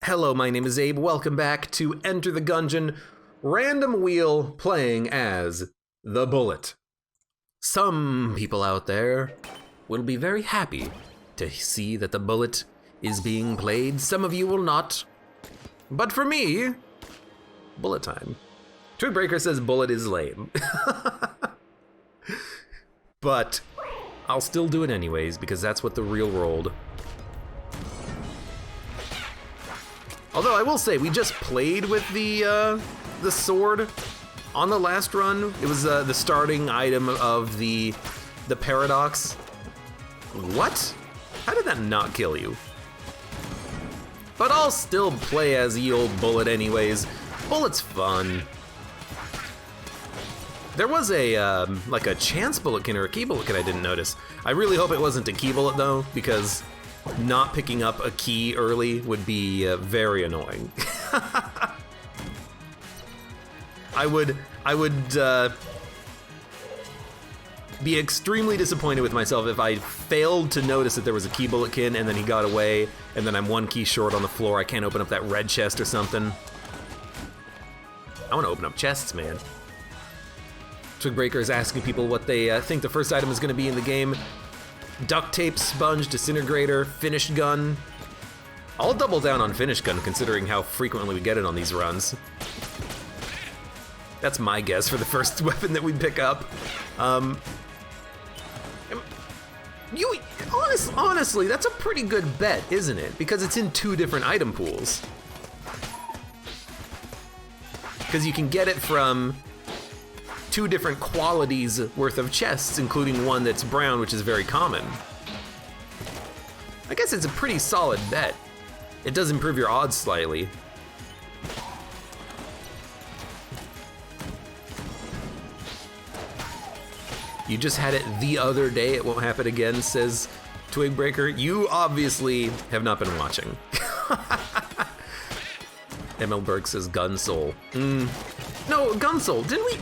Hello, my name is Abe. Welcome back to Enter the Gungeon, random wheel playing as the Bullet. Some people out there will be very happy to see that the Bullet is being played. Some of you will not. But for me, Bullet time. Twig says Bullet is lame. But I'll still do it anyways because that's what the real world. Although I will say, we just played with the sword on the last run. It was the starting item of the paradox. What? How did that not kill you? But I'll still play as the old Bullet anyways. Bullet's fun. There was a like a chance bulletkin or a key bulletkin I didn't notice. I really hope it wasn't a key bullet though, because not picking up a key early would be very annoying. I would be extremely disappointed with myself if I failed to notice that there was a key bulletkin and then he got away and then I'm one key short on the floor. I can't open up that red chest or something. I want to open up chests, man. Twigbreaker is asking people what they think the first item is going to be in the game. Duct tape, sponge, disintegrator, finished gun. I'll double down on finished gun considering how frequently we get it on these runs. That's my guess for the first weapon that we pick up. Honestly, that's a pretty good bet, isn't it? Because it's in two different item pools. Because you can get it from two different qualities worth of chests, including one that's brown, which is very common. I guess it's a pretty solid bet. It does improve your odds slightly. You just had it the other day, it won't happen again, says Twigbreaker. You obviously have not been watching. ML Berg says Gun Soul. No, Gun Soul, didn't we?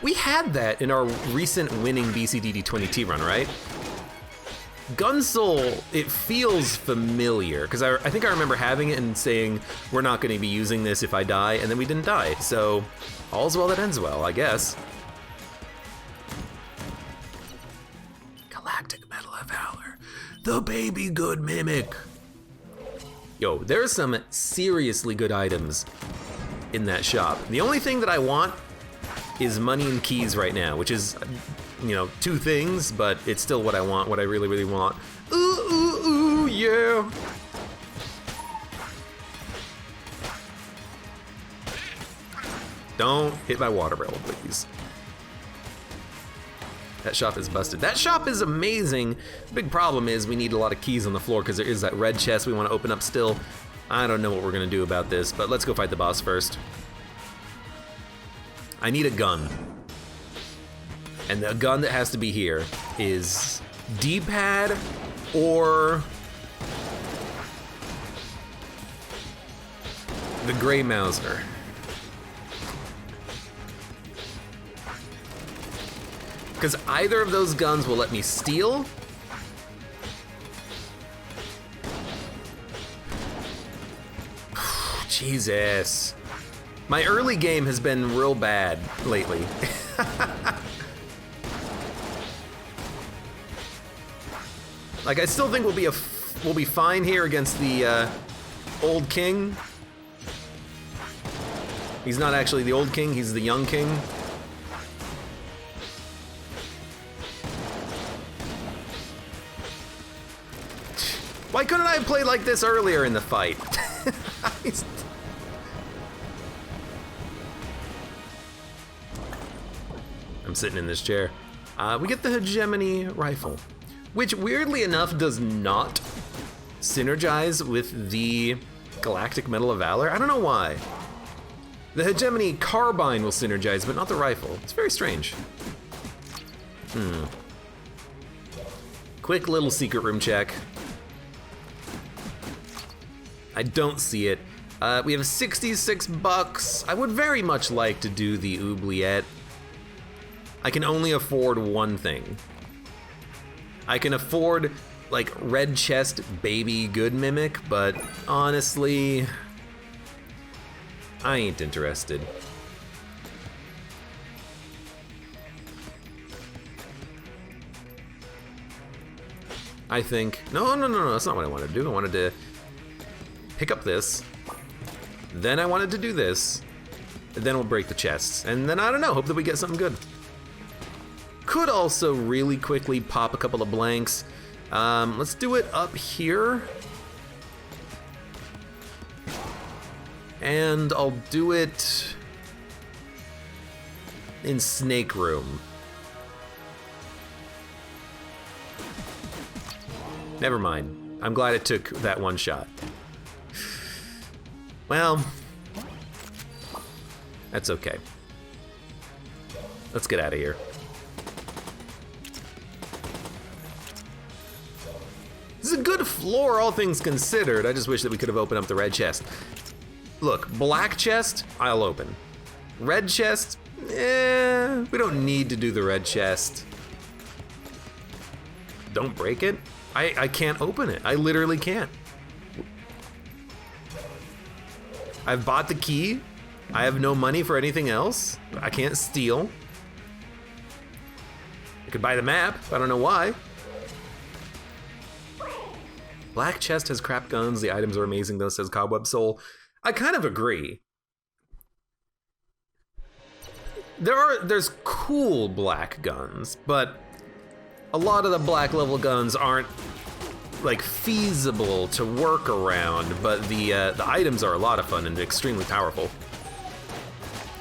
We had that in our recent winning BCDD20T run, right? Gun Soul, it feels familiar, because I think I remember having it and saying, we're not going to be using this if I die, and then we didn't die. So, all's well that ends well, I guess. Galactic Medal of Valor, the baby good mimic. Yo, there's some seriously good items in that shop. The only thing that I want is money and keys right now, which is, you know, two things, but it's still what I want, what I really, really want. Ooh, ooh, ooh, yeah. Don't hit my water barrel, please. That shop is busted. That shop is amazing. The big problem is we need a lot of keys on the floor because there is that red chest we want to open up still. I don't know what we're gonna do about this, but let's go fight the boss first. I need a gun. And the gun that has to be here is D-pad or the Gray Mauser. Because either of those guns will let me steal. Jesus. My early game has been real bad lately. Like, I still think we'll be fine here against the old king. He's not actually the old king, he's the young king. Why couldn't I have played like this earlier in the fight? I'm sitting in this chair. We get the hegemony rifle, which weirdly enough does not synergize with the Galactic Medal of Valor. I don't know why. The hegemony carbine will synergize, but not the rifle. It's very strange. Quick little secret room check. I don't see it. We have 66 bucks. I would very much like to do the oubliette. I can only afford one thing. I can afford like red chest baby good mimic, but honestly, I ain't interested. I think, no, that's not what I wanted to do. I wanted to pick up this, then I wanted to do this, then we'll break the chests, and then I don't know, hope that we get something good. Could also really quickly pop a couple of blanks. Let's do it up here. And I'll do it in Snake Room. Never mind. I'm glad it took that one shot. Well, that's okay. Let's get out of here. This is a good floor, all things considered. I just wish that we could have opened up the red chest. Look, black chest, I'll open. Red chest, we don't need to do the red chest. Don't break it. I can't open it. I literally can't. I've bought the key. I have no money for anything else. I can't steal. I could buy the map. I don't know why. Black chest has crap guns. The items are amazing though, says Cobweb Soul. I kind of agree. There's cool black guns, but a lot of the black level guns aren't like feasible to work around, but the items are a lot of fun and extremely powerful.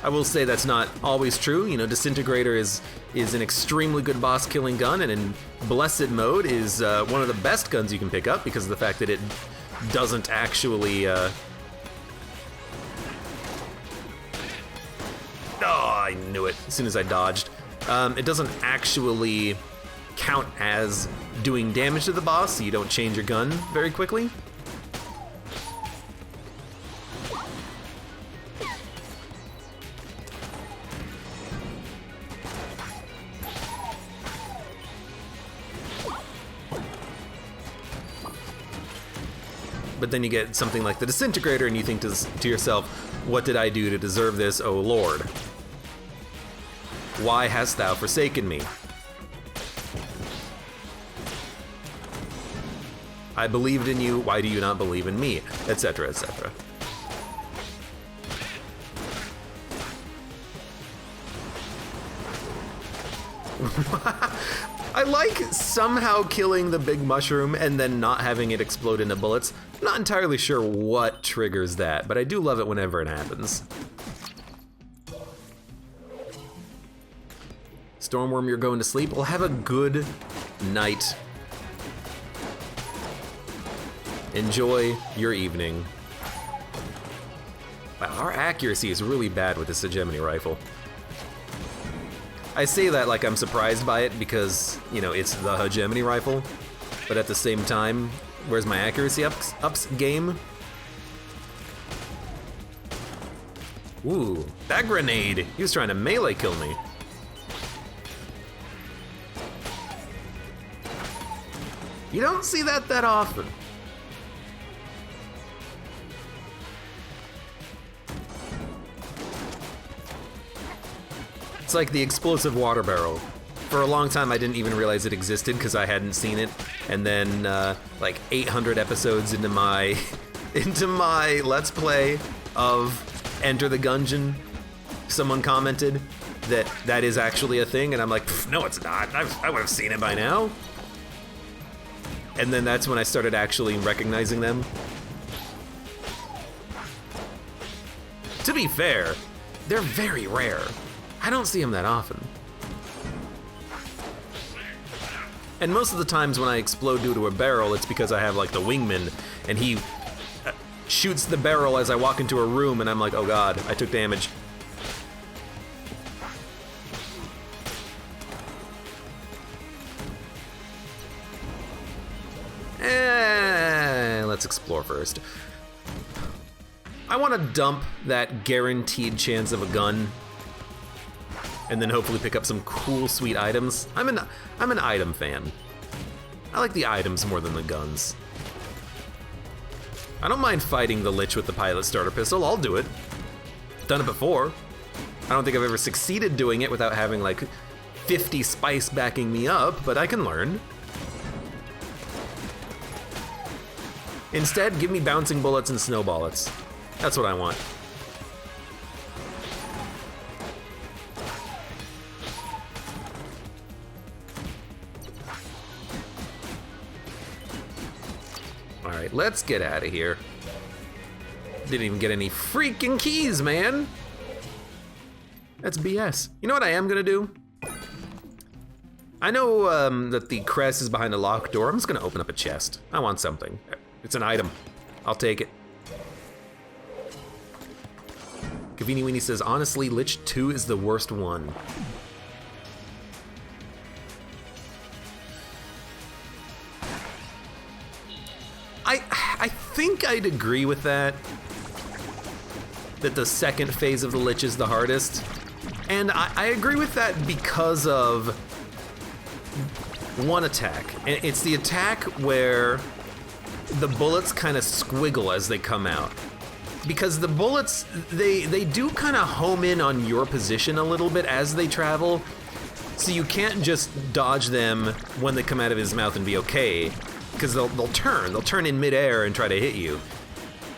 I will say that's not always true. You know, Disintegrator is an extremely good boss killing gun, and in Blessed mode is one of the best guns you can pick up because of the fact that it doesn't actually oh, I knew it as soon as I dodged. It doesn't actually count as doing damage to the boss, so you don't change your gun very quickly. But then you get something like the Disintegrator and you think to yourself, what did I do to deserve this, O Lord? Why hast thou forsaken me? I believed in you, why do you not believe in me? Etc., etc. I like somehow killing the big mushroom and then not having it explode into bullets. I'm not entirely sure what triggers that, but I do love it whenever it happens. Stormworm, you're going to sleep? Well, have a good night. Enjoy your evening. Wow, our accuracy is really bad with this hegemony rifle. I say that like I'm surprised by it because, you know, it's the hegemony rifle, but at the same time, where's my accuracy ups game? Ooh, that grenade! He was trying to melee kill me. You don't see that often. It's like the explosive water barrel. For a long time, I didn't even realize it existed because I hadn't seen it. And then, like 800 episodes into my Let's Play of Enter the Gungeon, someone commented that is actually a thing, and I'm like, no, it's not. I would have seen it by now. And then that's when I started actually recognizing them. To be fair, they're very rare. I don't see them that often. And most of the times when I explode due to a barrel, it's because I have like the wingman, and he shoots the barrel as I walk into a room, and I'm like, oh god, I took damage. Let's explore first. I want to dump that guaranteed chance of a gun, and then hopefully pick up some cool, sweet items. I'm an item fan. I like the items more than the guns. I don't mind fighting the Lich with the pilot starter pistol, I'll do it. Done it before. I don't think I've ever succeeded doing it without having like 50 spice backing me up, but I can learn. Instead, give me bouncing bullets and snowballets. That's what I want. Alright, let's get out of here. Didn't even get any freaking keys, man. That's BS. You know what I am gonna do? I know that the crest is behind a locked door. I'm just gonna open up a chest. I want something. It's an item. I'll take it. Kavini Weenie says, honestly, Lich 2 is the worst one. I think I'd agree with that. That the second phase of the Lich is the hardest. And I agree with that because of one attack. And it's the attack where the bullets kind of squiggle as they come out. Because the bullets, they do kind of home in on your position a little bit as they travel. So you can't just dodge them when they come out of his mouth and be okay. Because they'll turn in midair and try to hit you.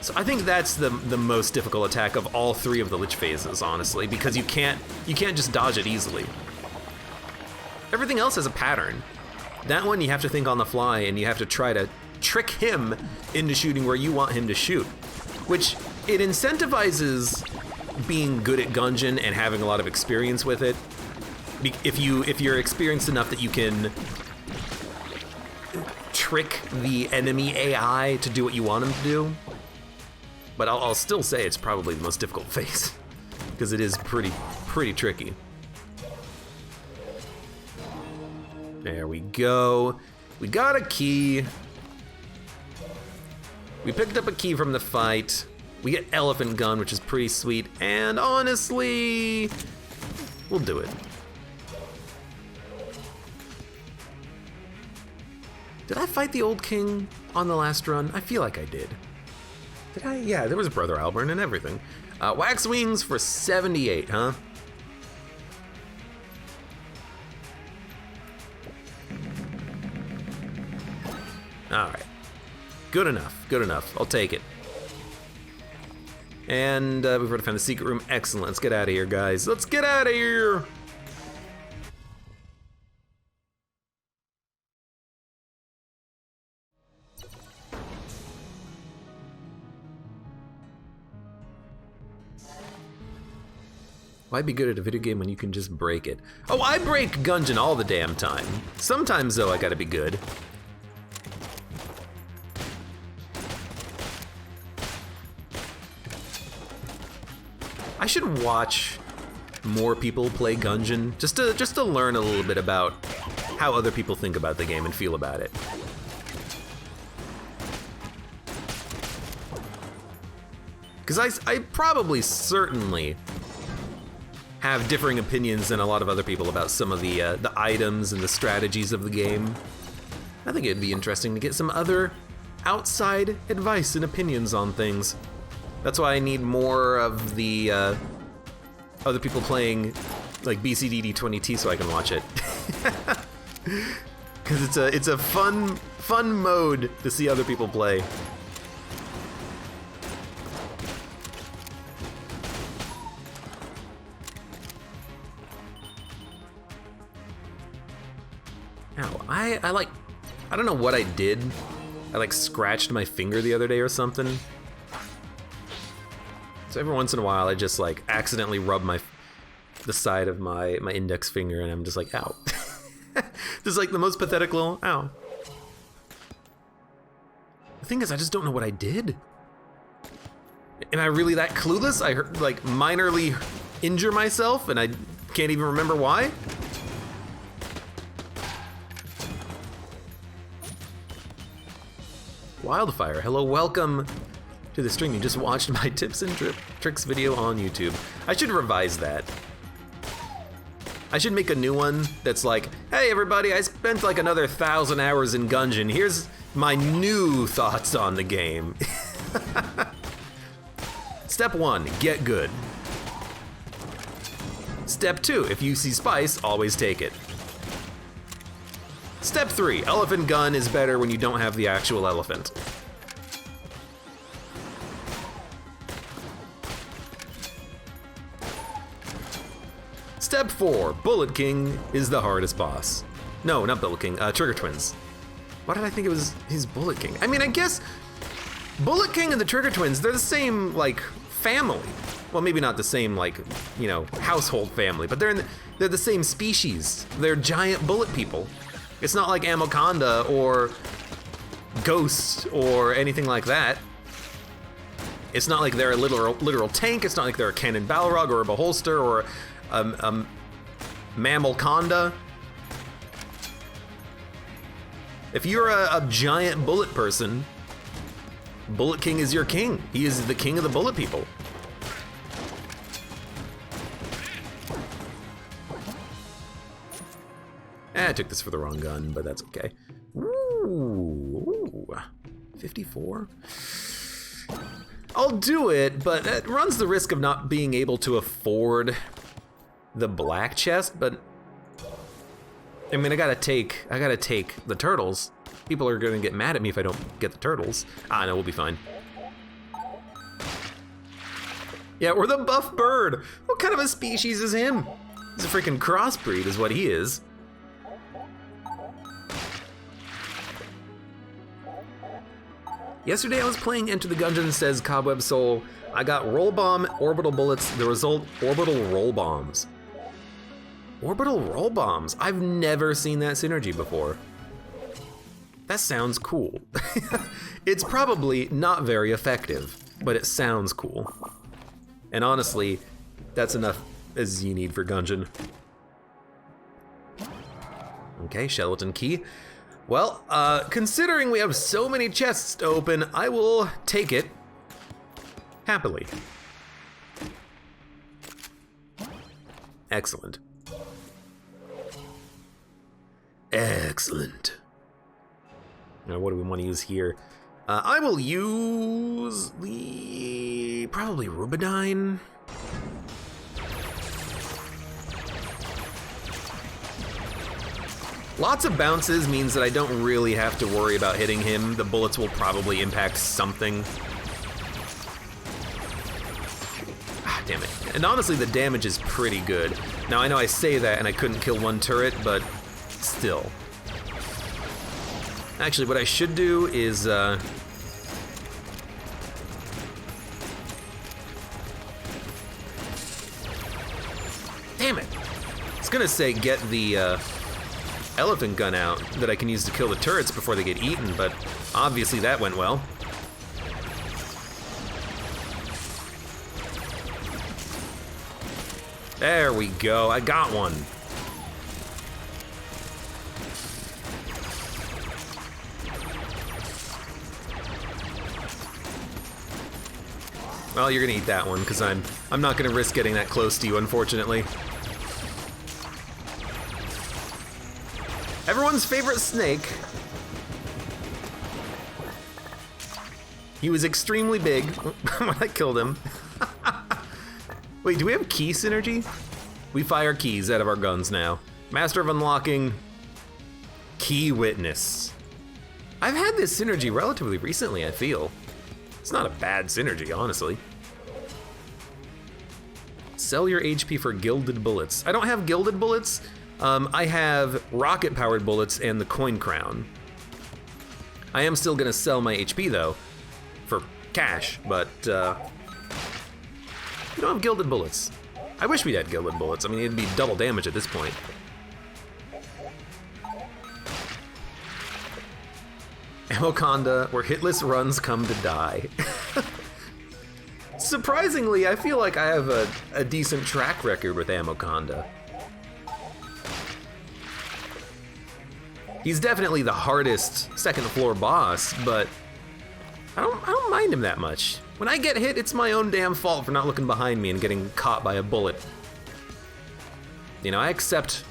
So I think that's the most difficult attack of all three of the Lich phases, honestly, because you can't just dodge it easily. Everything else has a pattern. That one you have to think on the fly and you have to try to trick him into shooting where you want him to shoot, which it incentivizes being good at Gungeon and having a lot of experience with it. If you're experienced enough that you can trick the enemy AI to do what you want him to do. But I'll still say it's probably the most difficult phase because it is pretty tricky. There we go. We got a key. We picked up a key from the fight. We get Elephant Gun, which is pretty sweet. And honestly, we'll do it. Did I fight the Old King on the last run? I feel like I did. Did I? Yeah, there was Brother Alburn and everything. Wax Wings for 78, huh? Alright. Good enough, good enough. I'll take it. And we've already found the secret room. Excellent. Let's get out of here, guys. Let's get out of here! Why be good at a video game when you can just break it? Oh, I break Gungeon all the damn time. Sometimes, though, I gotta be good. I should watch more people play Gungeon just to learn a little bit about how other people think about the game and feel about it. Because I probably certainly have differing opinions than a lot of other people about some of the items and the strategies of the game. I think it'd be interesting to get some other outside advice and opinions on things. That's why I need more of the other people playing like BCDD20T so I can watch it. Because it's a fun mode to see other people play. Ow, I don't know what I did. I like scratched my finger the other day or something. So every once in a while I just like accidentally rub the side of my index finger and I'm just like, ow. Just like the most pathetic little ow. The thing is, I just don't know what I did. Am I really that clueless? I like minorly injure myself and I can't even remember why? Wildfire, hello, welcome to the stream. You just watched my tips and tricks video on YouTube. I should revise that. I should make a new one that's like, hey everybody, I spent like another 1,000 hours in Gungeon. Here's my new thoughts on the game. Step 1, get good. Step 2, if you see spice, always take it. Step 3, elephant gun is better when you don't have the actual elephant. Step 4, Bullet King is the hardest boss. No, not Bullet King, Trigger Twins. Why did I think it was his Bullet King? I mean, I guess Bullet King and the Trigger Twins, they're the same, like, family. Well, maybe not the same, like, you know, household family, but they're the same species. They're giant bullet people. It's not like AbeClancy or Ghost or anything like that. It's not like they're a literal tank. It's not like they're a cannon Balrog or a Beholster or a MacLeod. If you're a giant bullet person, Bullet King is your king. He is the king of the bullet people. I took this for the wrong gun, but that's okay. Ooh, 54? I'll do it, but it runs the risk of not being able to afford the black chest, but I mean, I gotta take the turtles. People are gonna get mad at me if I don't get the turtles. Ah, no, we'll be fine. Yeah, or the buff bird. What kind of a species is him? He's a freaking crossbreed is what he is. Yesterday I was playing Enter the Gungeon, says Cobweb Soul. I got roll bomb, orbital bullets, the result, orbital roll bombs. Orbital roll bombs. I've never seen that synergy before. That sounds cool. It's probably not very effective, but it sounds cool. And honestly, that's enough as you need for Gungeon. Okay, skeleton key. Well, considering we have so many chests to open, I will take it happily. Excellent. Excellent. Now, what do we want to use here? I will use the probably Rubidine. Lots of bounces means that I don't really have to worry about hitting him. The bullets will probably impact something. Ah, damn it. And honestly, the damage is pretty good. Now, I know I say that and I couldn't kill one turret, but still. Actually, what I should do is, damn it. I was gonna say get the, elephant gun out that I can use to kill the turrets before they get eaten, but obviously that went well. There we go, I got one. Well, you're gonna eat that one, because I'm not gonna risk getting that close to you, unfortunately. Everyone's favorite snake. He was extremely big when I killed him. Wait, do we have key synergy? We fire keys out of our guns now. Master of Unlocking, Key Witness. I've had this synergy relatively recently, I feel. It's not a bad synergy, honestly. Sell your HP for gilded bullets. I don't have gilded bullets. I have rocket-powered bullets and the coin crown. I am still gonna sell my HP though, for cash, but we don't have gilded bullets. I wish we had gilded bullets. I mean, it'd be double damage at this point. AbeClancy, where hitless runs come to die. Surprisingly, I feel like I have a decent track record with AbeClancy. He's definitely the hardest second floor boss, but I don't mind him that much. When I get hit, it's my own damn fault for not looking behind me and getting caught by a bullet. You know, I accept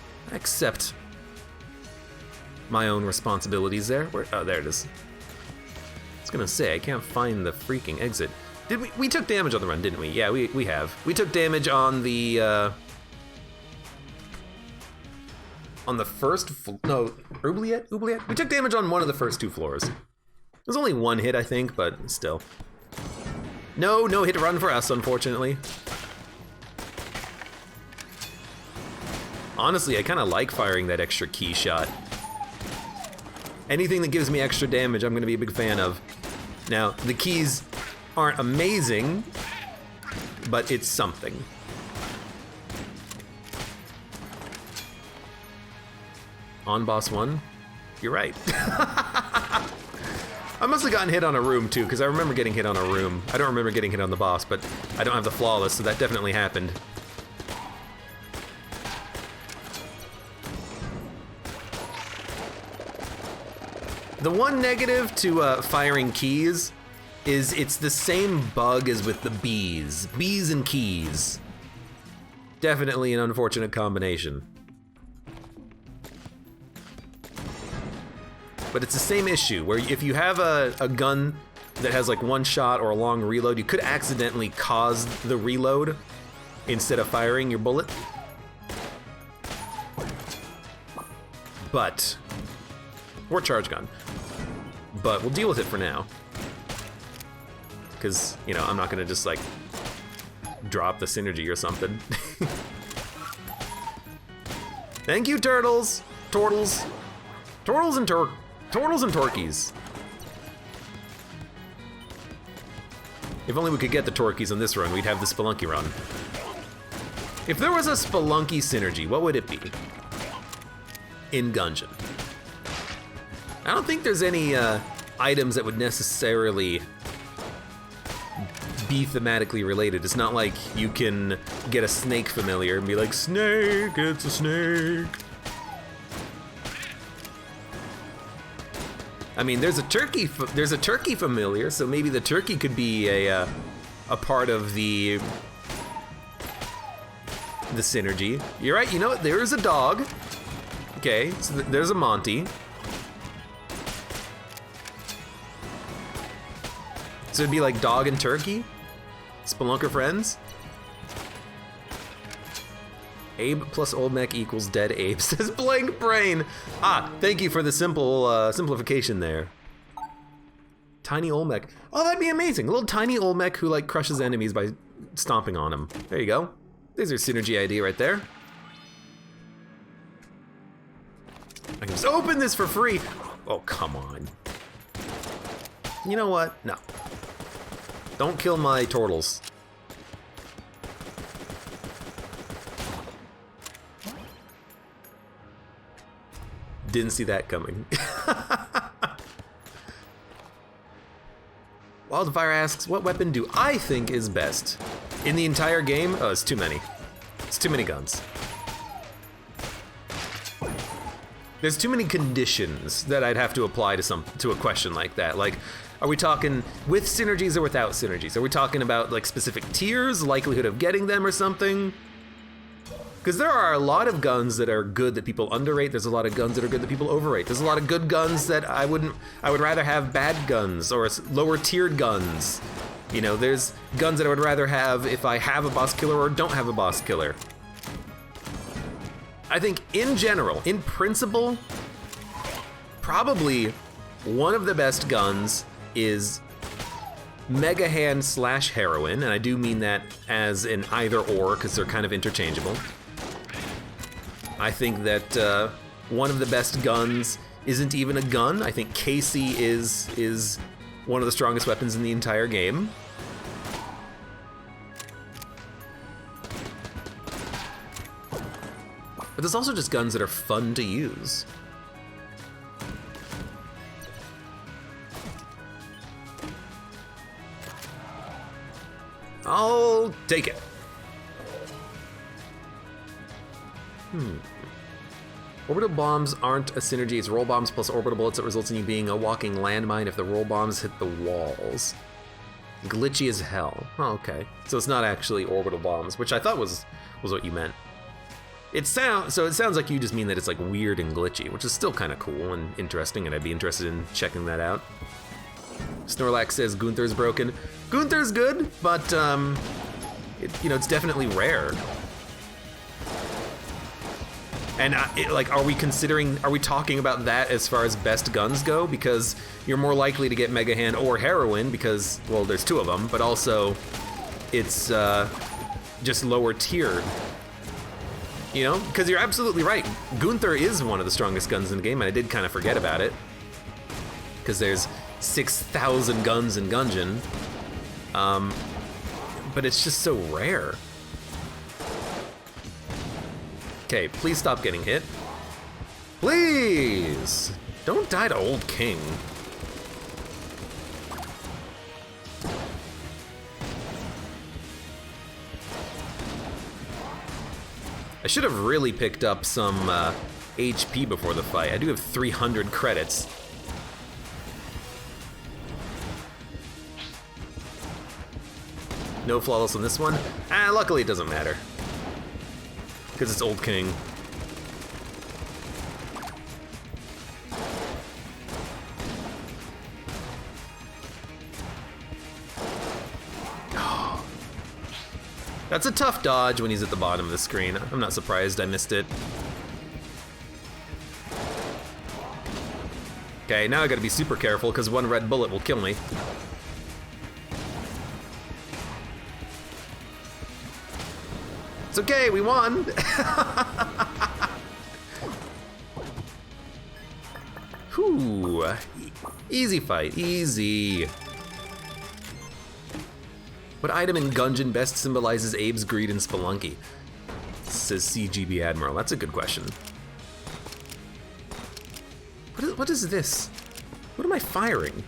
my own responsibilities there. Oh, there it is. I was gonna say, I can't find the freaking exit. Did we took damage on the run, didn't we? Yeah, we have. We took damage on the first, no, Oubliette? We took damage on one of the first 2 floors. It was only 1 hit, I think, but still. No hit run for us, unfortunately. Honestly, I kind of like firing that extra key shot. Anything that gives me extra damage, I'm gonna be a big fan of. Now, the keys aren't amazing, but it's something. On boss 1? You're right. I must have gotten hit on a room too, because I remember getting hit on a room. I don't remember getting hit on the boss, but I don't have the flawless, so that definitely happened. The one negative to firing keys is it's the same bug as with the bees. Bees and keys. Definitely an unfortunate combination. But it's the same issue, where if you have a gun that has like 1 shot or a long reload, you could accidentally cause the reload instead of firing your bullet. But, or charge gun. But we'll deal with it for now. Because, you know, I'm not gonna just like drop the synergy or something. Thank you, turtles! Turtles! Turtles and Torquies. If only we could get the Torquies on this run, we'd have the Spelunky run. If there was a Spelunky synergy, what would it be? In Gungeon. I don't think there's any items that would necessarily be thematically related. It's not like you can get a snake familiar and be like, snake, it's a snake. I mean, there's a turkey familiar, so maybe the turkey could be a part of the synergy. You're right. You know what? There is a dog. Okay, so there's a Monty. So it'd be like dog and turkey? Spelunker friends? Abe plus old mech equals dead Abe, says blank brain. Ah, thank you for the simplification there. Tiny Olmec. Oh, that'd be amazing. A little tiny Olmec who like crushes enemies by stomping on them. There you go. There's your synergy idea right there. I can just open this for free. Oh, come on. You know what? No. Don't kill my turtles. Didn't see that coming. Wildfire asks, what weapon do I think is best? In the entire game? Oh, it's too many. It's too many guns. There's too many conditions that I'd have to apply to a question like that. Like, are we talking with synergies or without synergies? Are we talking about like specific tiers, likelihood of getting them or something? Because there are a lot of guns that are good that people underrate. There's a lot of guns that are good that people overrate. There's a lot of good guns that I would rather have bad guns or lower tiered guns. You know, there's guns that I would rather have if I have a boss killer or don't have a boss killer. I think in general, in principle, probably one of the best guns is Mega Hand / Heroin, and I do mean that as an either or because they're kind of interchangeable. I think that one of the best guns isn't even a gun. I think Casey is one of the strongest weapons in the entire game. But there's also just guns that are fun to use. I'll take it. Orbital bombs aren't a synergy, it's roll bombs plus orbital bullets that results in you being a walking landmine if the roll bombs hit the walls. Glitchy as hell. Oh, okay. So it's not actually orbital bombs, which I thought was what you meant. It sounds like you just mean that it's like weird and glitchy, which is still kind of cool and interesting, and I'd be interested in checking that out. Snorlax says Gunther's broken. Gunther's good, but it's definitely rare. And are we talking about that as far as best guns go? Because you're more likely to get Mega Hand or Heroine because, well, there's two of them, but also it's just lower tiered. You know, because you're absolutely right. Gunther is one of the strongest guns in the game, and I did kind of forget about it. Because there's 6,000 guns in Gungeon. But it's just so rare. Okay, please stop getting hit. Please! Don't die to Old King. I should have really picked up some HP before the fight. I do have 300 credits. No flawless on this one. Luckily it doesn't matter. Because it's Old King. That's a tough dodge when he's at the bottom of the screen. I'm not surprised I missed it. Okay, now I gotta be super careful because one red bullet will kill me. It's okay, we won! Whew. Easy fight, easy. What item in Gungeon best symbolizes Abe's greed and Spelunky? Says CGB Admiral. That's a good question. What is this? What am I firing?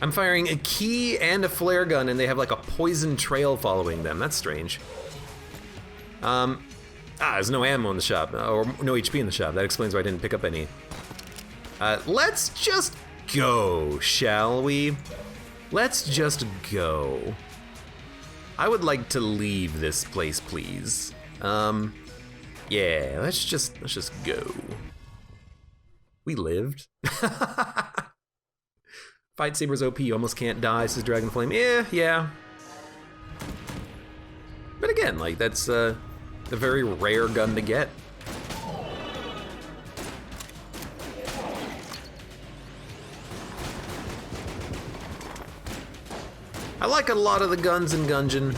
I'm firing a key and a flare gun, and they have like a poison trail following them. That's strange. There's no ammo in the shop, or no HP in the shop. That explains why I didn't pick up any. Let's just go, shall we? Let's just go. I would like to leave this place, please. Yeah, let's just go. We lived. Fight Saber's OP, you almost can't die, says Dragonflame. Yeah. But again, like, that's a very rare gun to get. I like a lot of the guns in Gungeon.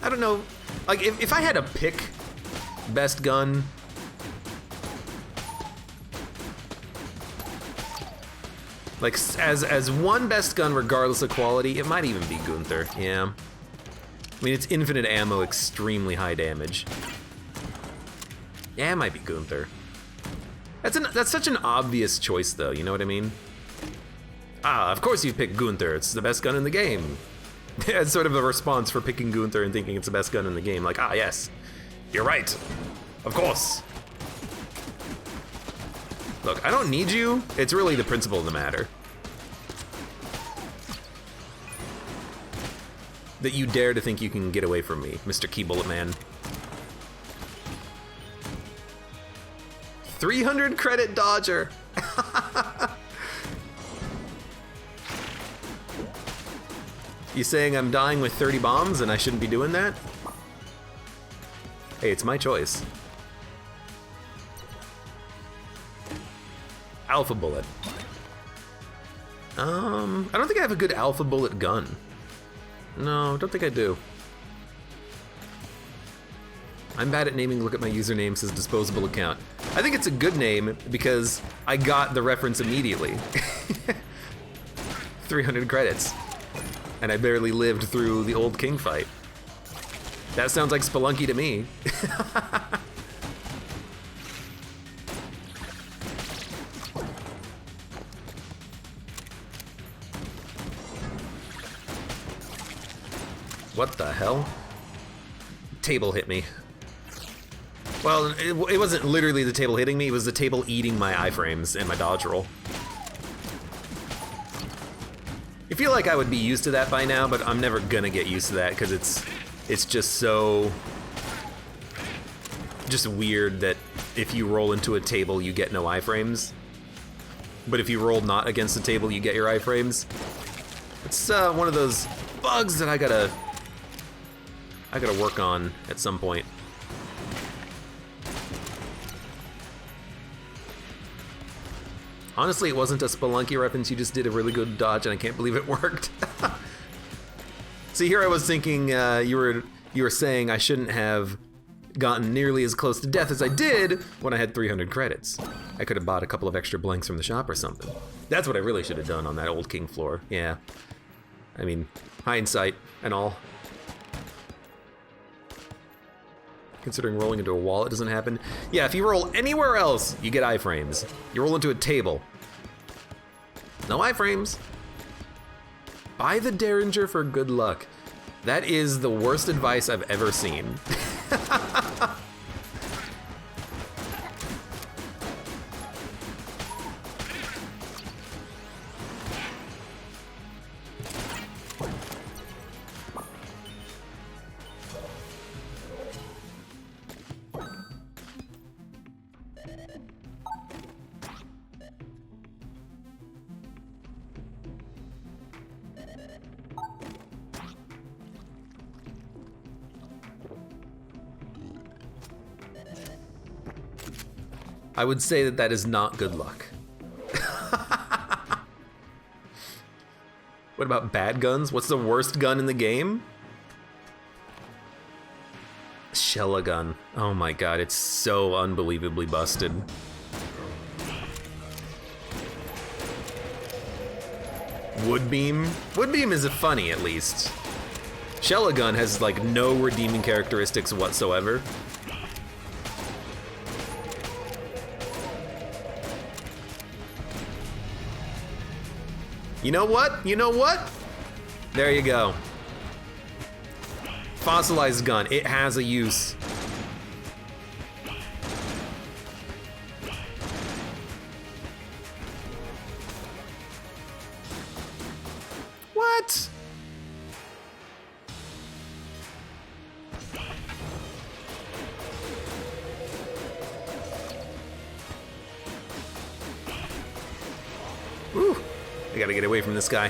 I don't know, like if I had to pick best gun, like as one best gun regardless of quality, it might even be Gunther, yeah. I mean, it's infinite ammo, extremely high damage. Yeah, it might be Gunther. That's such an obvious choice though, you know what I mean? Of course you pick Gunther, it's the best gun in the game. It's sort of a response for picking Gunther and thinking it's the best gun in the game. Like, yes, you're right. Of course. Look, I don't need you. It's really the principle of the matter. That you dare to think you can get away from me, Mr. Key Bullet Man. 300 credit dodger. You saying I'm dying with 30 bombs and I shouldn't be doing that? Hey, it's my choice. Alpha bullet. I don't think I have a good alpha bullet gun. No, don't think I do. I'm bad at naming, look at my username, says disposable account. I think it's a good name because I got the reference immediately. 300 credits. And I barely lived through the Old King fight. That sounds like Spelunky to me. What the hell? Table hit me. Well, it wasn't literally the table hitting me, it was the table eating my iframes and my dodge roll. I feel like I would be used to that by now, but I'm never gonna get used to that because it's just so just weird that if you roll into a table, you get no iframes. But if you roll not against the table, you get your iframes. It's one of those bugs that I gotta work on at some point. Honestly, it wasn't a Spelunky reference, you just did a really good dodge and I can't believe it worked. See, here I was thinking you were saying I shouldn't have gotten nearly as close to death as I did when I had 300 credits. I could have bought a couple of extra blanks from the shop or something. That's what I really should have done on that old king floor, yeah. I mean, hindsight and all. Considering rolling into a wall, it doesn't happen. Yeah, if you roll anywhere else, you get iframes. You roll into a table. No iframes. Buy the Derringer for good luck. That is the worst advice I've ever seen. I would say that is not good luck. What about bad guns? What's the worst gun in the game? Chillin. Oh my god, it's so unbelievably busted. Woodbeam? Woodbeam is funny, at least. Chillin has like no redeeming characteristics whatsoever. You know what? You know what? There you go. Fossilized gun. It has a use. What? Ooh. I gotta get away from this guy.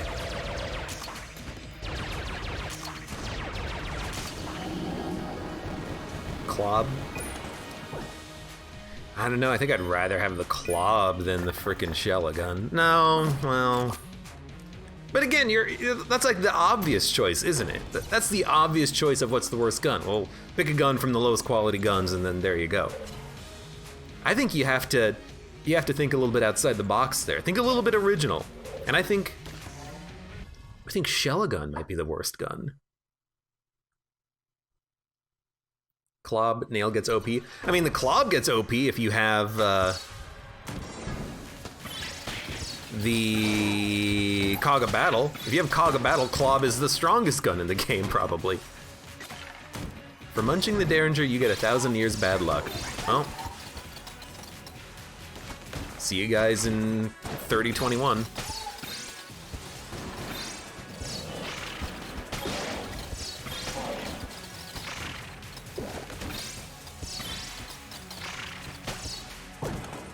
Clob? I don't know, I think I'd rather have the Clob than the frickin' Chillin. No, well... But again, that's like the obvious choice, isn't it? That's the obvious choice of what's the worst gun. Well, pick a gun from the lowest quality guns and then there you go. I think you have to think a little bit outside the box there. Think a little bit original. And I think Chillin might be the worst gun. Clob, nail gets OP. I mean, the Clob gets OP if you have the Cog of Battle. If you have Cog of Battle, Clob is the strongest gun in the game, probably. For munching the Derringer, you get 1,000 years bad luck. Oh. See you guys in 3021.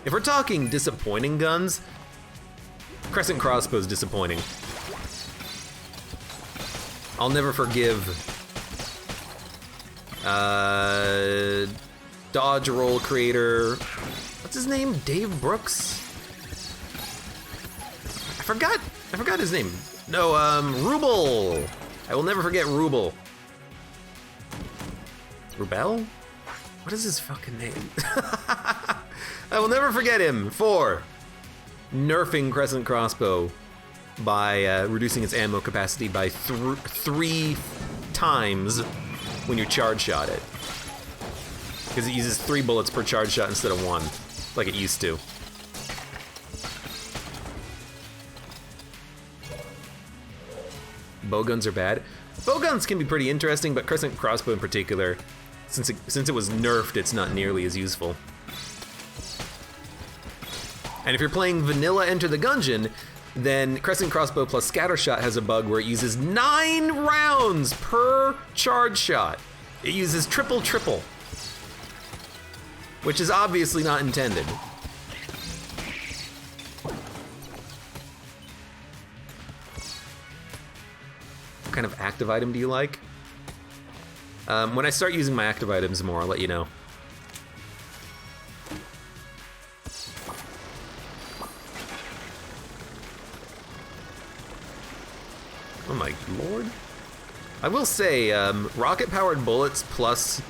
If we're talking disappointing guns, Crescent Crossbow's disappointing. I'll never forgive dodge roll creator, what's his name? Dave Brooks? I forgot his name. No, Ruble. I will never forget Ruble. Rubel? What is his fucking name? I will never forget him for nerfing Crescent Crossbow by reducing its ammo capacity by 3 times when you charge shot it. Because it uses 3 bullets per charge shot instead of 1, like it used to. Bowguns are bad. Bowguns can be pretty interesting, but Crescent Crossbow in particular, since it was nerfed, it's not nearly as useful. And if you're playing vanilla Enter the Gungeon, then Crescent Crossbow plus Scattershot has a bug where it uses 9 rounds per charge shot. It uses triple, which is obviously not intended. What kind of active item do you like? When I start using my active items more, I'll let you know. Oh my lord. I will say, rocket-powered bullets plus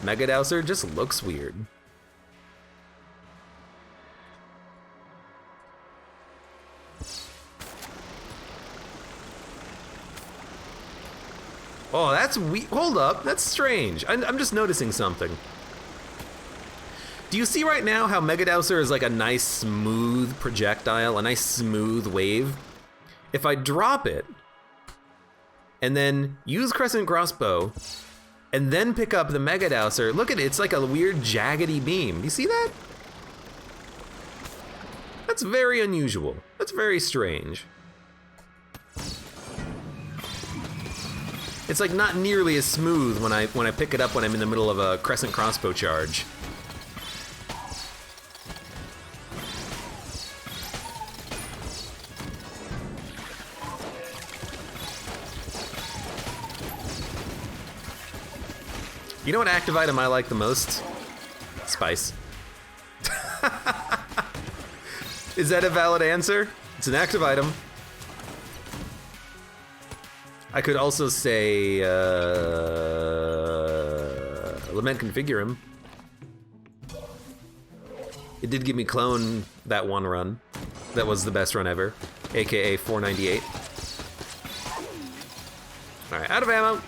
Mega Dowser just looks weird. Oh, that's hold up, that's strange. I'm just noticing something. Do you see right now how Mega Dowser is like a nice smooth projectile, a nice smooth wave? If I drop it, and then use Crescent Crossbow, and then pick up the Mega Dowser, look at it, it's like a weird jaggedy beam. You see that? That's very unusual. That's very strange. It's like not nearly as smooth when I pick it up when I'm in the middle of a Crescent Crossbow charge. You know what active item I like the most? Spice. Is that a valid answer? It's an active item. I could also say, Lament Configure. It did give me clone that one run. That was the best run ever, aka 498. All right, out of ammo.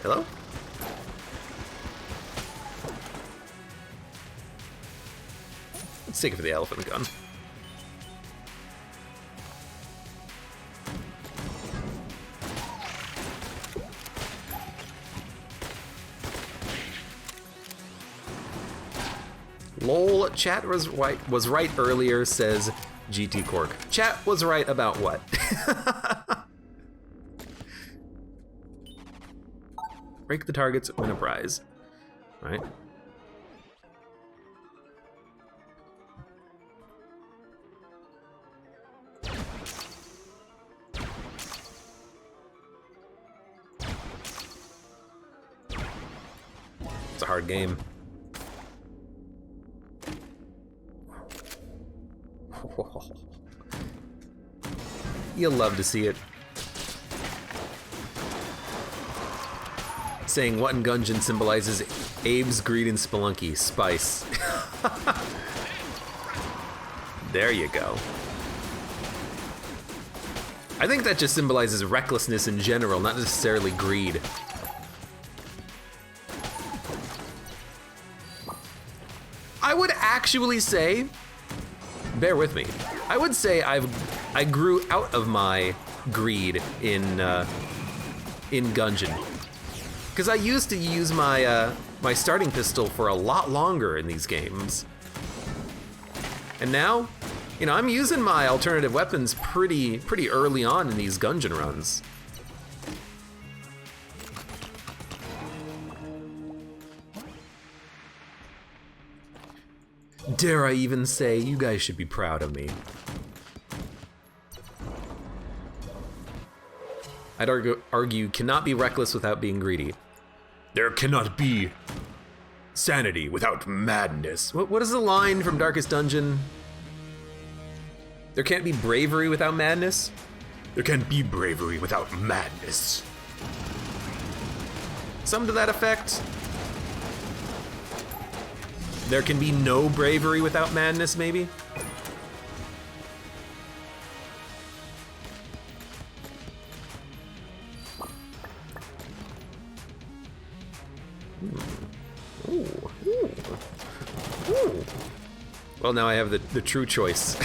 Hello? Let's take it for the elephant gun. Lol, chat was right earlier, says GT Cork. Chat was right about what? Break the targets, win a prize. All right. It's a hard game. You'll love to see it. Saying what in Gungeon symbolizes Abe's greed and Spelunky. Spice. There you go. I think that just symbolizes recklessness in general, not necessarily greed. I would actually say, bear with me, I would say I grew out of my greed in Gungeon. Because I used to use my my starting pistol for a lot longer in these games. And now, you know, I'm using my alternative weapons pretty early on in these Gungeon runs. Dare I even say, you guys should be proud of me. I'd argue cannot be reckless without being greedy. There cannot be sanity without madness. What is the line from Darkest Dungeon? There can't be bravery without madness? There can't be bravery without madness. Something to that effect. There can be no bravery without madness, maybe? Ooh. Ooh. Ooh. Well, now I have the true choice.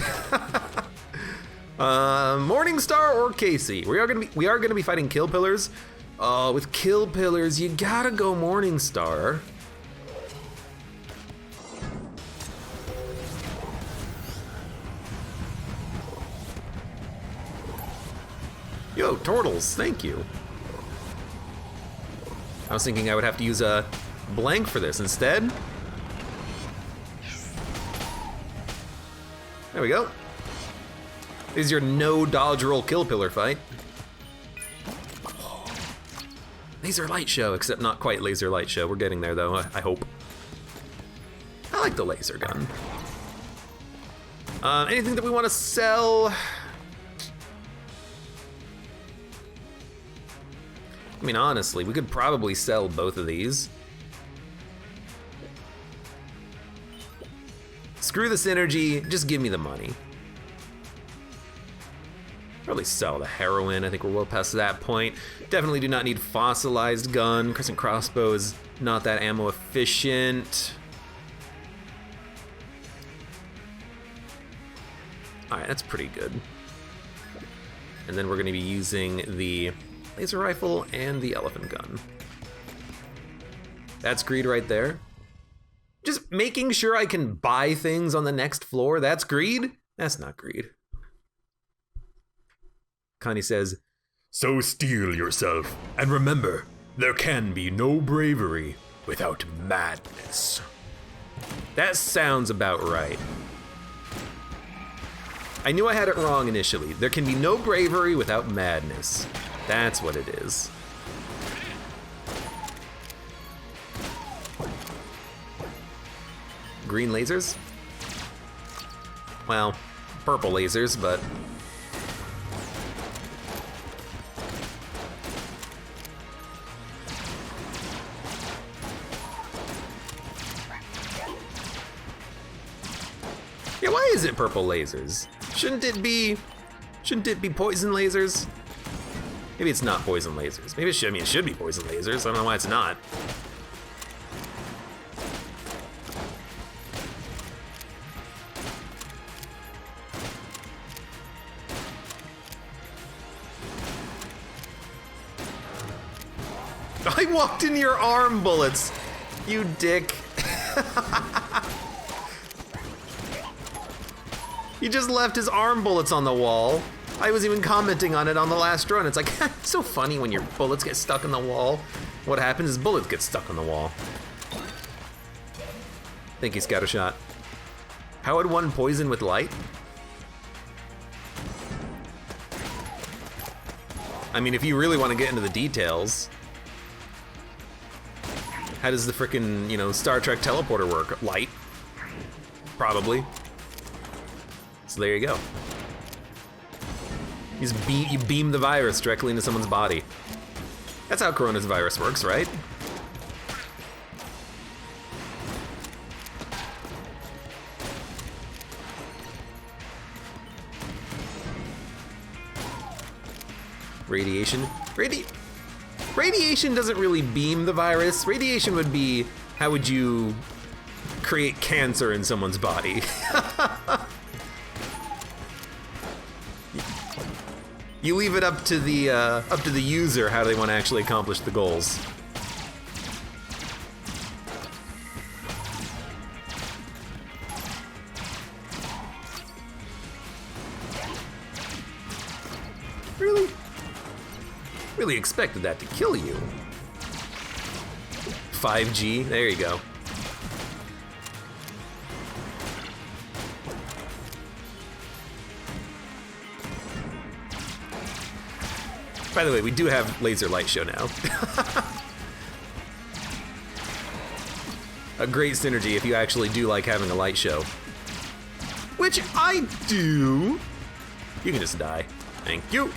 Morningstar or Casey? We are gonna be fighting Kill Pillars. With Kill Pillars, you gotta go Morningstar. go, turtles, thank you. I was thinking I would have to use a blank for this instead. There we go. This is your no dodge roll kill pillar fight. Laser light show, except not quite laser light show. We're getting there though, I hope. I like the laser gun. Anything that we want to sell? I mean, honestly, we could probably sell both of these. Screw the synergy, just give me the money. Probably sell the heroin, I think we're well past that point. Definitely do not need fossilized gun. Crescent crossbow is not that ammo efficient. Alright, that's pretty good. And then we're gonna be using the laser rifle and the elephant gun. That's greed right there. Just making sure I can buy things on the next floor, that's greed? That's not greed. Connie says, "So steel yourself, and remember, there can be no bravery without madness." That sounds about right. I knew I had it wrong initially. There can be no bravery without madness. That's what it is. Green lasers? Well, purple lasers, but... yeah, why is it purple lasers? Shouldn't it be poison lasers? Maybe it's not poison lasers. Maybe it should, I mean, it should be poison lasers. I don't know why it's not. I walked into your arm bullets, you dick. He just left his arm bullets on the wall. I was even commenting on it on the last run. It's like, it's so funny when your bullets get stuck in the wall. What happens is bullets get stuck on the wall. Thank you, Scattershot. How would one poison with light? I mean, if you really want to get into the details, how does the frickin', you know, Star Trek teleporter work? Light? Probably. So there you go. You beam the virus directly into someone's body. That's how coronavirus works, right? Radiation? Radiation doesn't really beam the virus. Radiation would be, how would you create cancer in someone's body? You leave it up to the user how they want to actually accomplish the goals. Really? Really expected that to kill you. 5G, there you go. By the way, we do have laser light show now. A great synergy if you actually do like having a light show. Which I do. You can just die. Thank you.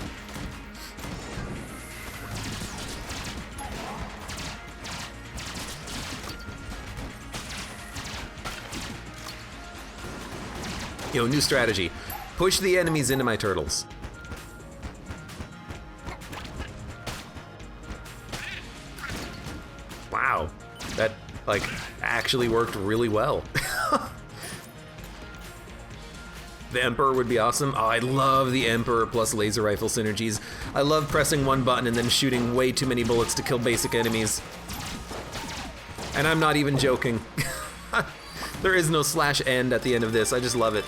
Yo, new strategy. Push the enemies into my turtles. Wow, that like actually worked really well. The Emperor would be awesome. Oh, I love the Emperor plus laser rifle synergies. I love pressing one button and then shooting way too many bullets to kill basic enemies. And I'm not even joking. There is no slash end at the end of this. I just love it.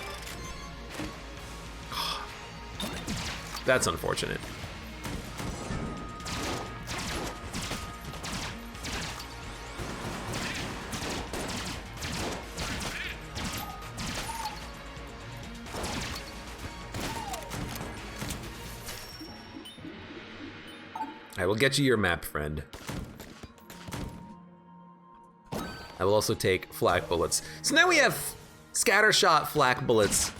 That's unfortunate. I will get you your map, friend. I will also take flak bullets. So now we have scattershot flak bullets,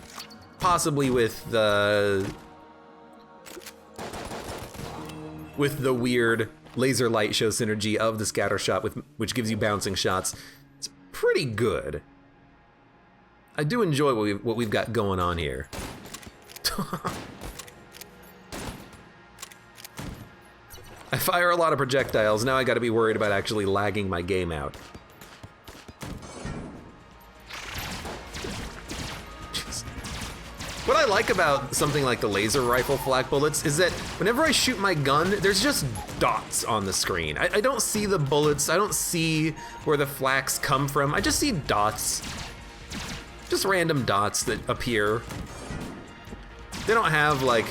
possibly with the weird laser light show synergy of the scattershot, which gives you bouncing shots. It's pretty good. I do enjoy what we've got going on here. I fire a lot of projectiles. Now I gotta be worried about actually lagging my game out. What I like about something like the laser rifle flak bullets is that whenever I shoot my gun, there's just dots on the screen. I don't see the bullets, I don't see where the flaks come from, I just see dots. Just random dots that appear. They don't have like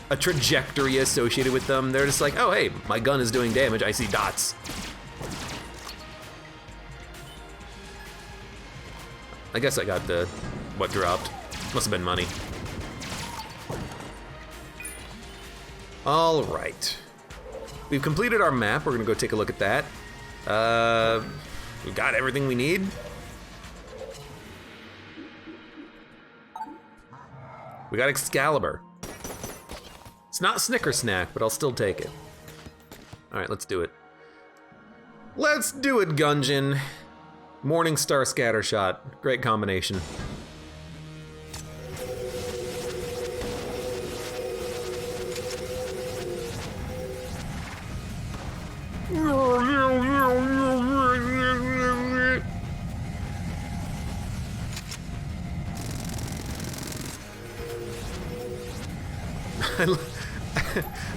a trajectory associated with them. They're just like, oh hey, my gun is doing damage, I see dots. I guess I got what dropped. Must have been money. All right. We've completed our map. We're gonna go take a look at that. We got everything we need. We got Excalibur. It's not Snicker Snack, but I'll still take it. All right, let's do it. Let's do it, Gungeon. Morningstar Scattershot. Great combination.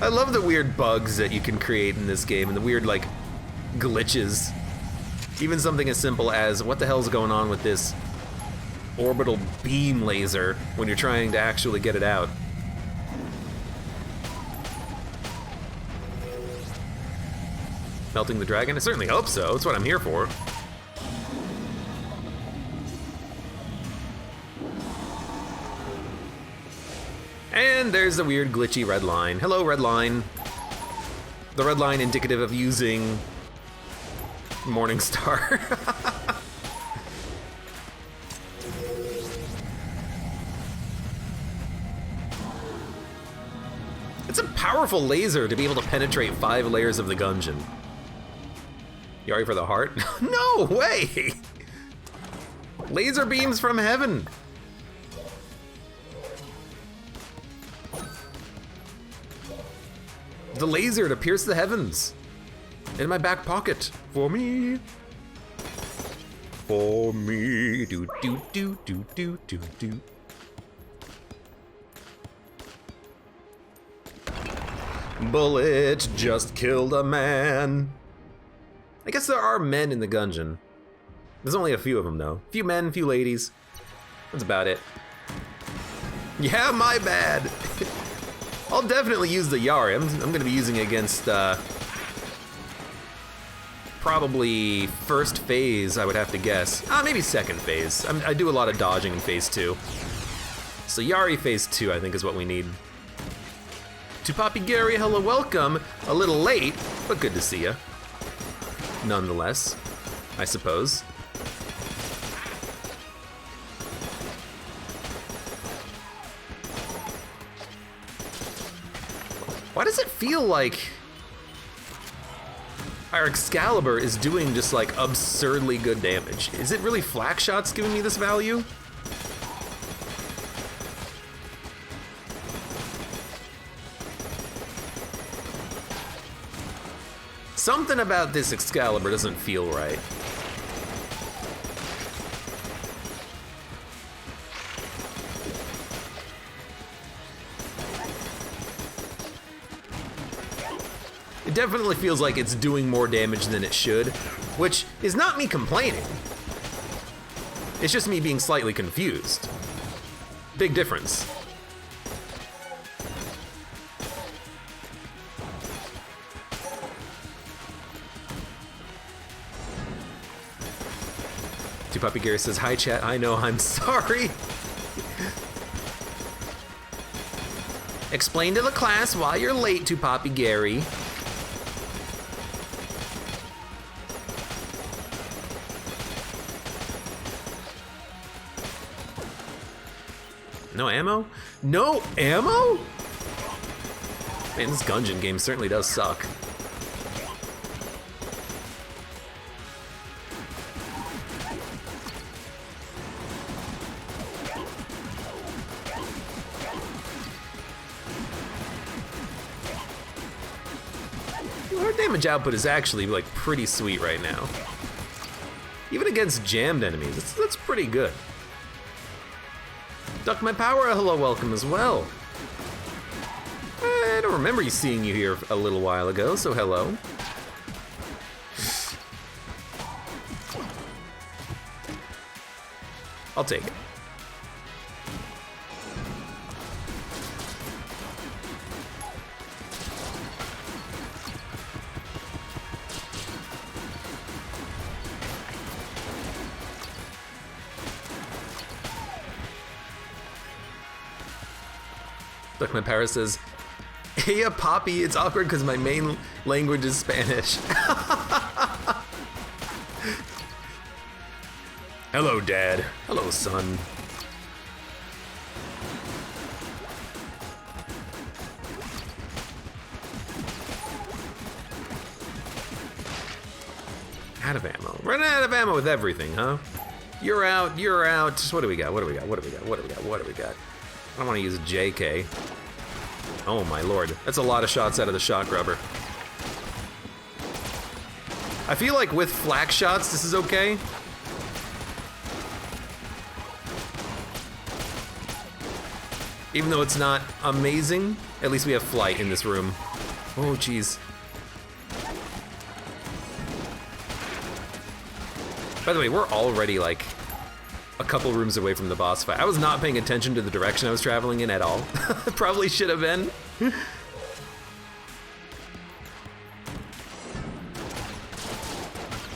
I love the weird bugs that you can create in this game and the weird like glitches. Even something as simple as what the hell's going on with this orbital beam laser when you're trying to actually get it out. Melting the dragon? I certainly hope so. That's what I'm here for. And there's the weird glitchy red line. Hello, red line. The red line indicative of using Morningstar. It's a powerful laser to be able to penetrate 5 layers of the Gungeon. You ready for the heart? No way! Laser beams from heaven. The laser to pierce the heavens. In my back pocket. For me. For me. Do do do do do do do. Bullet just killed a man. I guess there are men in the Gungeon. There's only a few of them though. Few men, few ladies. That's about it. Yeah, my bad. I'll definitely use the Yari. I'm gonna be using it against probably first phase, I would have to guess. Maybe second phase. I do a lot of dodging in phase 2. So Yari phase 2, I think, is what we need. To Poppy Gary, hello, welcome. A little late, but good to see ya. Nonetheless, I suppose. Why does it feel like our Excalibur is doing just like absurdly good damage? Is it really flak shots giving me this value? Something about this Excalibur doesn't feel right. It definitely feels like it's doing more damage than it should, which is not me complaining. It's just me being slightly confused. Big difference. Puppy Gary says, hi chat, I know, I'm sorry. Explain to the class why you're late to Poppy Gary. No ammo? No ammo? Man, this Gungeon game certainly does suck. Our damage output is actually like pretty sweet right now. Even against jammed enemies, that's pretty good. Duck My Power, hello, welcome as well. I don't remember seeing you here a little while ago, so hello. I'll take it. Duck My Power says, "Hey, Poppy, it's awkward because my main language is Spanish." Hello, Dad. Hello, son. Out of ammo. Running out of ammo with everything, huh? You're out, you're out. What do we got? What do we got? What do we got? What do we got? What do we got? I don't want to use a JK. Oh my lord. That's a lot of shots out of the shot grubber. I feel like with flak shots, this is okay. Even though it's not amazing, at least we have flight in this room. Oh, jeez. By the way, we're already like a couple rooms away from the boss fight. I was not paying attention to the direction I was traveling in at all. Probably should have been.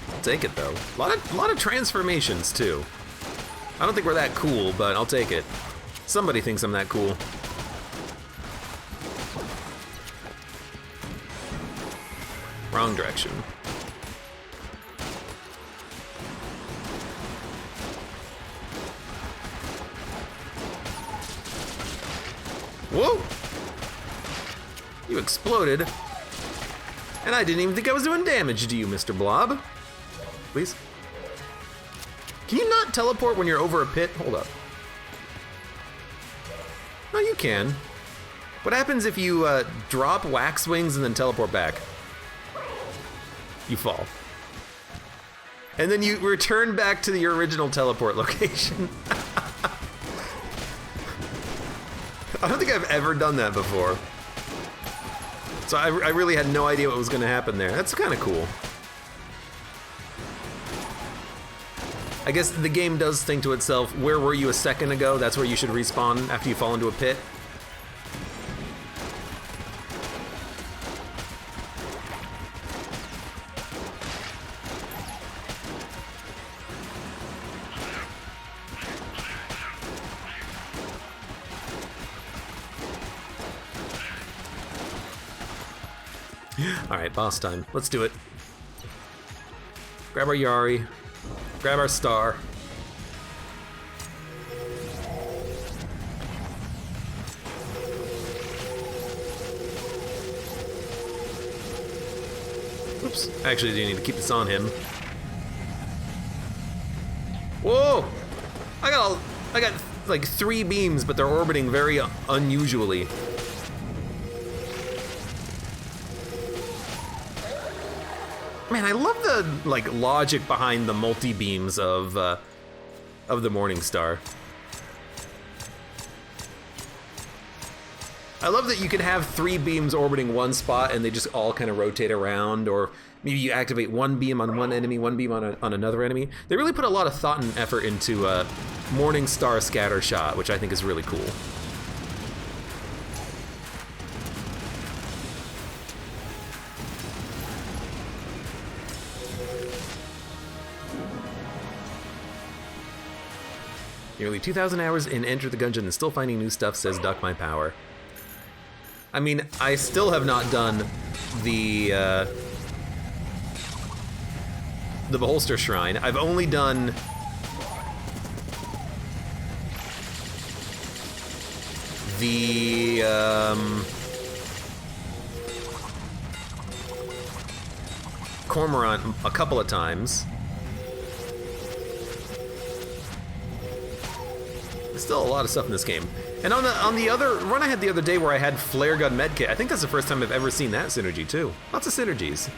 I'll take it though. A lot of transformations too. I don't think we're that cool, but I'll take it. Somebody thinks I'm that cool. Wrong direction. Whoa! You exploded. And I didn't even think I was doing damage to you, Mr. Blob. Please. Can you not teleport when you're over a pit? Hold up. No, you can. What happens if you drop wax wings and then teleport back? You fall. And then you return back to your original teleport location. I don't think I've ever done that before. So I really had no idea what was going to happen there. That's kind of cool. I guess the game does think to itself, where were you a second ago? That's where you should respawn after you fall into a pit. Alright, boss time. Let's do it. Grab our Yari. Grab our star. Oops. Actually, do need to keep this on him. Whoa! I got like 3 beams, but they're orbiting very unusually. Man, I love the like logic behind the multi-beams of the Morningstar. I love that you can have 3 beams orbiting one spot and they just all kind of rotate around, or maybe you activate 1 beam on one enemy, 1 beam on another enemy. They really put a lot of thought and effort into Morningstar scatter shot, which I think is really cool. Nearly 2,000 hours in Enter the Gungeon and still finding new stuff, says Duck My Power. I mean, I still have not done the Beholster Shrine. I've only done the Cormorant a couple of times. There's still a lot of stuff in this game. And on the other run I had the other day where I had Flare Gun Medkit, I think that's the first time I've ever seen that synergy too. Lots of synergies.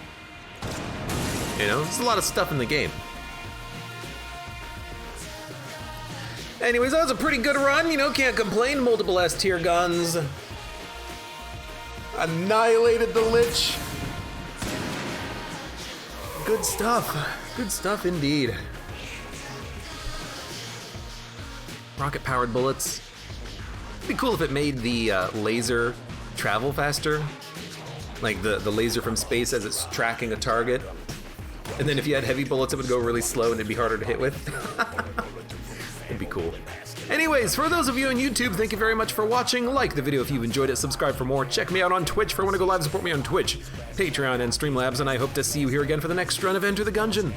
You know, there's a lot of stuff in the game. Anyways, that was a pretty good run, you know, can't complain. Multiple S-tier guns. Annihilated the Lich. Good stuff indeed. Rocket-powered bullets. It'd be cool if it made the laser travel faster. Like the laser from space as it's tracking a target. And then if you had heavy bullets, it would go really slow and it'd be harder to hit with. It'd be cool. Anyways, for those of you on YouTube, thank you very much for watching. Like the video if you've enjoyed it, subscribe for more. Check me out on Twitch if you want to go live, support me on Twitch, Patreon, and Streamlabs, and I hope to see you here again for the next run of Enter the Gungeon.